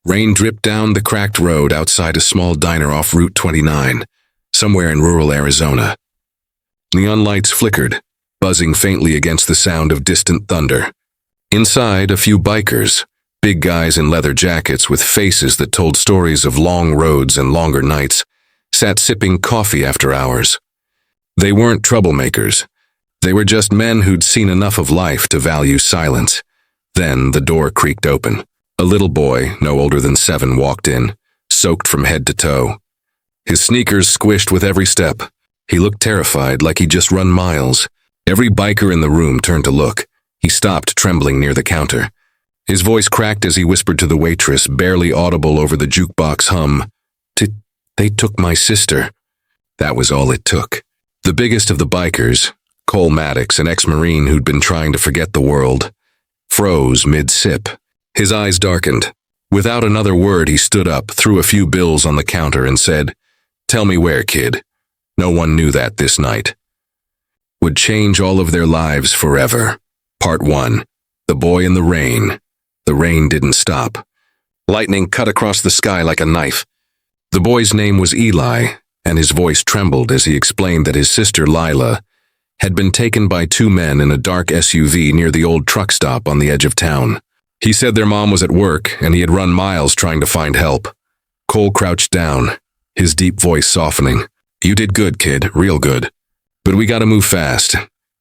Rain dripped down the cracked road outside a small diner off Route 29, somewhere in rural Arizona. Neon lights flickered, buzzing faintly against the sound of distant thunder. Inside, a few bikers, big guys in leather jackets with faces that told stories of long roads and longer nights, sat sipping coffee after hours. They weren't troublemakers. They were just men who'd seen enough of life to value silence. Then the door creaked open. A little boy, no older than 7, walked in, soaked from head to toe. His sneakers squished with every step. He looked terrified, like he'd just run miles. Every biker in the room turned to look. He stopped, trembling near the counter. His voice cracked as he whispered to the waitress, barely audible over the jukebox hum. They took my sister. That was all it took. The biggest of the bikers, Cole Maddox, an ex-Marine who'd been trying to forget the world, froze mid-sip. His eyes darkened. Without another word, he stood up, threw a few bills on the counter, and said, "Tell me where, kid." No one knew that this night would change all of their lives forever. Part 1. The Boy in the Rain. The rain didn't stop. Lightning cut across the sky like a knife. The boy's name was Eli, and his voice trembled as he explained that his sister Lila had been taken by 2 men in a dark SUV near the old truck stop on the edge of town. He said their mom was at work, and he had run miles trying to find help. Cole crouched down, his deep voice softening. "You did good, kid, real good. But we gotta move fast."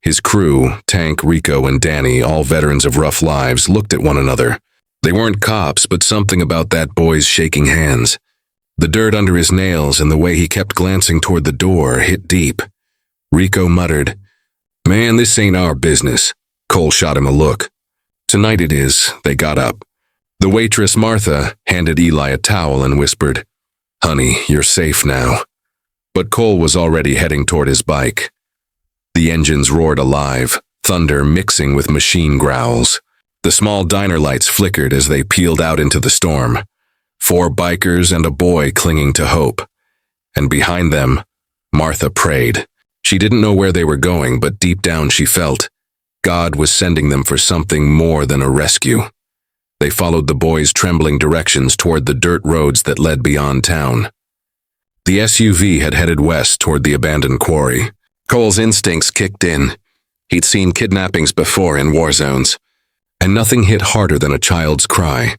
His crew, Tank, Rico, and Danny, all veterans of rough lives, looked at one another. They weren't cops, but something about that boy's shaking hands. The dirt under his nails and the way he kept glancing toward the door hit deep. Rico muttered, "Man, this ain't our business." Cole shot him a look. "Tonight it is." They got up. The waitress, Martha, handed Eli a towel and whispered, "Honey, you're safe now." But Cole was already heading toward his bike. The engines roared alive, thunder mixing with machine growls. The small diner lights flickered as they peeled out into the storm. 4 bikers and a boy clinging to hope. And behind them, Martha prayed. She didn't know where they were going, but deep down she felt God was sending them for something more than a rescue. They followed the boy's trembling directions toward the dirt roads that led beyond town. The SUV had headed west toward the abandoned quarry. Cole's instincts kicked in. He'd seen kidnappings before in war zones, and nothing hit harder than a child's cry.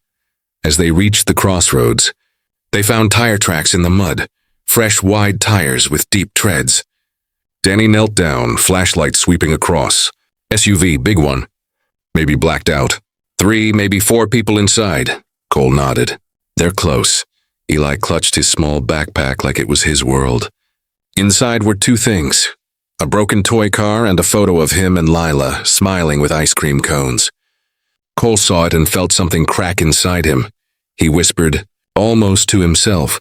As they reached the crossroads, they found tire tracks in the mud, fresh, wide tires with deep treads. Danny knelt down, flashlight sweeping across. SUV, big one. Maybe blacked out. 3, maybe 4 people inside. Cole nodded. They're close. Eli clutched his small backpack like it was his world. Inside were 2 things. A broken toy car and a photo of him and Lila, smiling with ice cream cones. Cole saw it and felt something crack inside him. He whispered, almost to himself,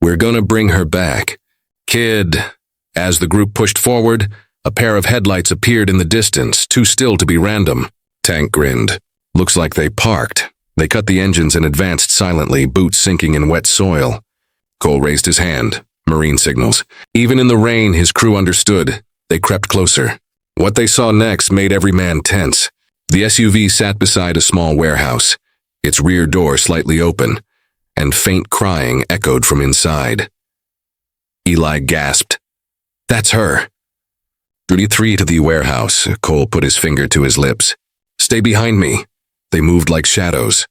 "We're gonna bring her back. Kid." As the group pushed forward, a pair of headlights appeared in the distance, too still to be random. Tank grinned. "Looks like they parked." They cut the engines and advanced silently, boots sinking in wet soil. Cole raised his hand. Marine signals. Even in the rain, his crew understood. They crept closer. What they saw next made every man tense. The SUV sat beside a small warehouse, its rear door slightly open, and faint crying echoed from inside. Eli gasped. "That's her." 33 to the warehouse. Cole put his finger to his lips. "Stay behind me." They moved like shadows.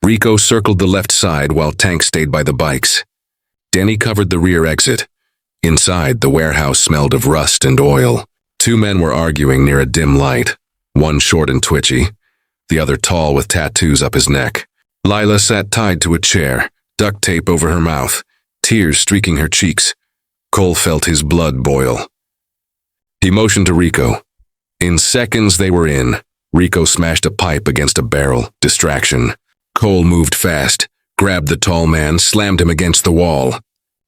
Rico circled the left side while Tank stayed by the bikes. Danny covered the rear exit. Inside, the warehouse smelled of rust and oil. 2 men were arguing near a dim light, one short and twitchy, the other tall with tattoos up his neck. Lila sat tied to a chair, duct tape over her mouth, tears streaking her cheeks. Cole felt his blood boil. He motioned to Rico. In seconds they were in. Rico smashed a pipe against a barrel, distraction. Cole moved fast, grabbed the tall man, slammed him against the wall.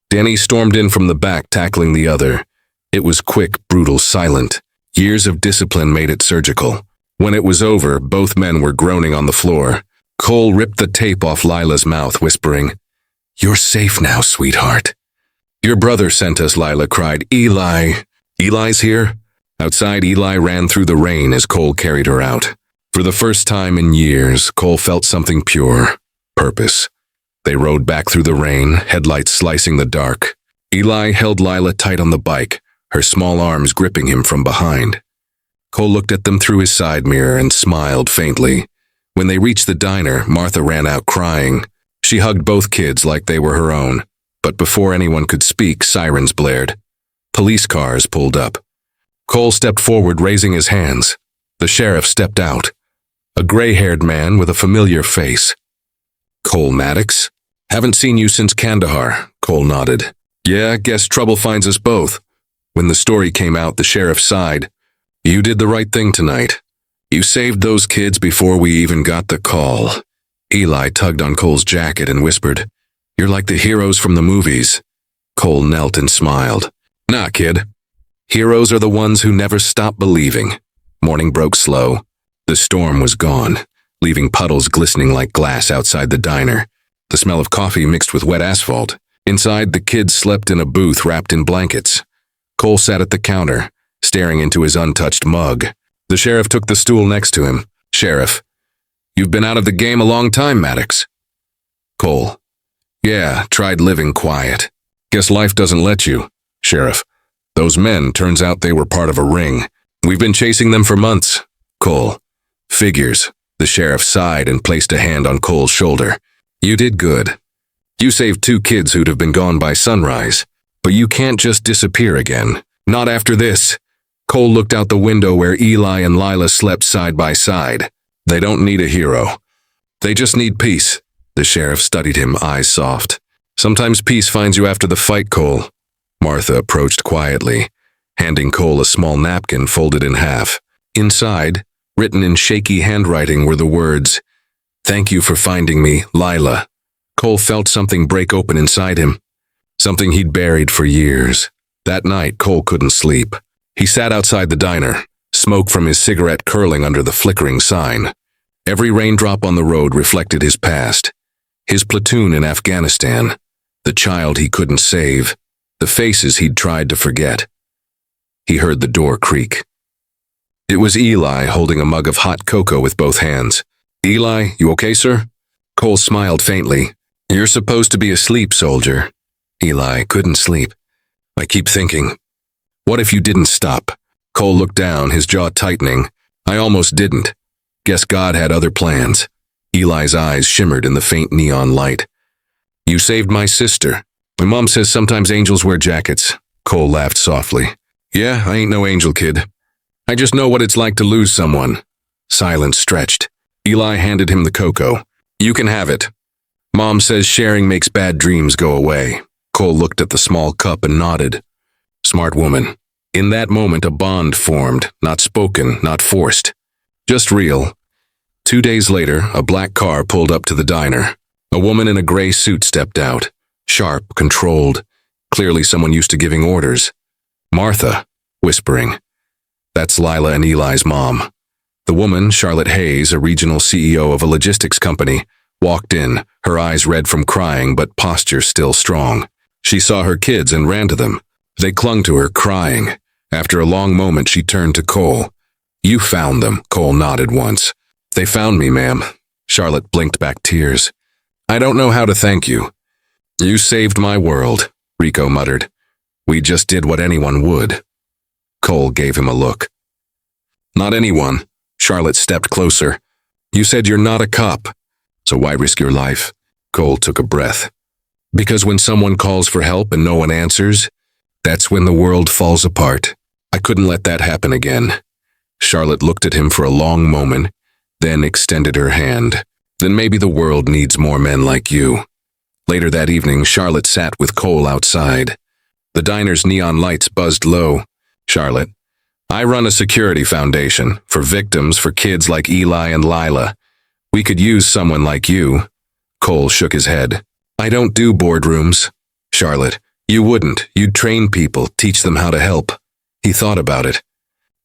Danny stormed in from the back, tackling the other. It was quick, brutal, silent. Years of discipline made it surgical. When it was over, both men were groaning on the floor. Cole ripped the tape off Lila's mouth, whispering, "You're safe now, sweetheart." "Your brother sent us," Lila cried. "Eli." "Eli's here?" Outside, Eli ran through the rain as Cole carried her out. For the first time in years, Cole felt something pure, purpose. They rode back through the rain, headlights slicing the dark. Eli held Lila tight on the bike, her small arms gripping him from behind. Cole looked at them through his side mirror and smiled faintly. When they reached the diner, Martha ran out crying. She hugged both kids like they were her own. But before anyone could speak, sirens blared. Police cars pulled up. Cole stepped forward, raising his hands. The sheriff stepped out. A gray-haired man with a familiar face. "Cole Maddox? Haven't seen you since Kandahar," Cole nodded. "Yeah, guess trouble finds us both." When the story came out, the sheriff sighed. "You did the right thing tonight. You saved those kids before we even got the call." Eli tugged on Cole's jacket and whispered, "You're like the heroes from the movies." Cole knelt and smiled. "Nah, kid. Heroes are the ones who never stop believing." Morning broke slow. The storm was gone, leaving puddles glistening like glass outside the diner. The smell of coffee mixed with wet asphalt. Inside, the kids slept in a booth wrapped in blankets. Cole sat at the counter, staring into his untouched mug. The sheriff took the stool next to him. "Sheriff, you've been out of the game a long time, Maddox." Cole, "Yeah, tried living quiet. Guess life doesn't let you." "Sheriff, those men, turns out they were part of a ring. We've been chasing them for months." Cole, "Figures." The sheriff sighed and placed a hand on Cole's shoulder. "You did good. You saved 2 kids who'd have been gone by sunrise. But you can't just disappear again. Not after this." Cole looked out the window where Eli and Lila slept side by side. "They don't need a hero. They just need peace." The sheriff studied him, eyes soft. "Sometimes peace finds you after the fight, Cole." Martha approached quietly, handing Cole a small napkin folded in half. Inside, written in shaky handwriting, were the words, "Thank you for finding me, Lila." Cole felt something break open inside him. Something he'd buried for years. That night, Cole couldn't sleep. He sat outside the diner, smoke from his cigarette curling under the flickering sign. Every raindrop on the road reflected his past. His platoon in Afghanistan, the child he couldn't save, the faces he'd tried to forget. He heard the door creak. It was Eli holding a mug of hot cocoa with both hands. "Eli, you okay, sir?" Cole smiled faintly. "You're supposed to be asleep, soldier." Eli couldn't sleep. "I keep thinking, what if you didn't stop?" Cole looked down, his jaw tightening. "I almost didn't. Guess God had other plans." Eli's eyes shimmered in the faint neon light. "You saved my sister. My mom says sometimes angels wear jackets." Cole laughed softly. "Yeah, I ain't no angel, kid. I just know what it's like to lose someone." Silence stretched. Eli handed him the cocoa. "You can have it. Mom says sharing makes bad dreams go away." Cole looked at the small cup and nodded. Smart woman. In that moment, a bond formed, not spoken, not forced. Just real. 2 days later, a black car pulled up to the diner. A woman in a gray suit stepped out. Sharp, controlled. Clearly someone used to giving orders. "Martha," whispering. "That's Lila and Eli's mom." The woman, Charlotte Hayes, a regional CEO of a logistics company, walked in, her eyes red from crying but posture still strong. She saw her kids and ran to them. They clung to her, crying. After a long moment, she turned to Cole. "You found them," Cole nodded once. "They found me, ma'am." Charlotte blinked back tears. "I don't know how to thank you." "You saved my world," Rico muttered. "We just did what anyone would." Cole gave him a look. "Not anyone." Charlotte stepped closer. "You said you're not a cop. So why risk your life?" Cole took a breath. "Because when someone calls for help and no one answers, that's when the world falls apart. I couldn't let that happen again." Charlotte looked at him for a long moment, then extended her hand. "Then maybe the world needs more men like you." Later that evening, Charlotte sat with Cole outside. The diner's neon lights buzzed low. "Charlotte, I run a security foundation for victims, for kids like Eli and Lila. We could use someone like you." Cole shook his head. "I don't do boardrooms." "Charlotte, you wouldn't. You'd train people, teach them how to help." He thought about it.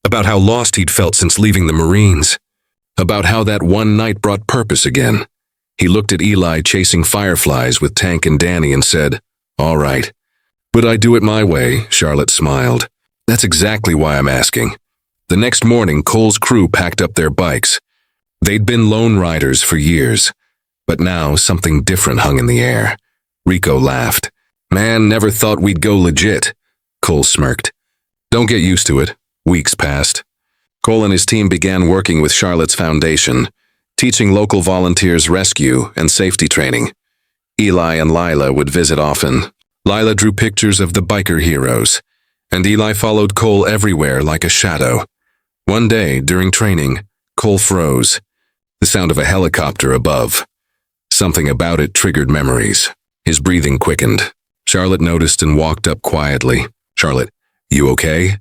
About how lost he'd felt since leaving the Marines. About how that one night brought purpose again. He looked at Eli chasing fireflies with Tank and Danny and said, "All right. But I do it my way," Charlotte smiled. "That's exactly why I'm asking." The next morning, Cole's crew packed up their bikes. They'd been lone riders for years. But now something different hung in the air. Rico laughed. Man, never thought we'd go legit. Cole smirked. Don't get used to it. Weeks passed. Cole and his team began working with Charlotte's Foundation, teaching local volunteers rescue and safety training. Eli and Lila would visit often. Lila drew pictures of the biker heroes, and Eli followed Cole everywhere like a shadow. One day, during training, Cole froze. The sound of a helicopter above. Something about it triggered memories. His breathing quickened. Charlotte noticed and walked up quietly. Charlotte, you okay?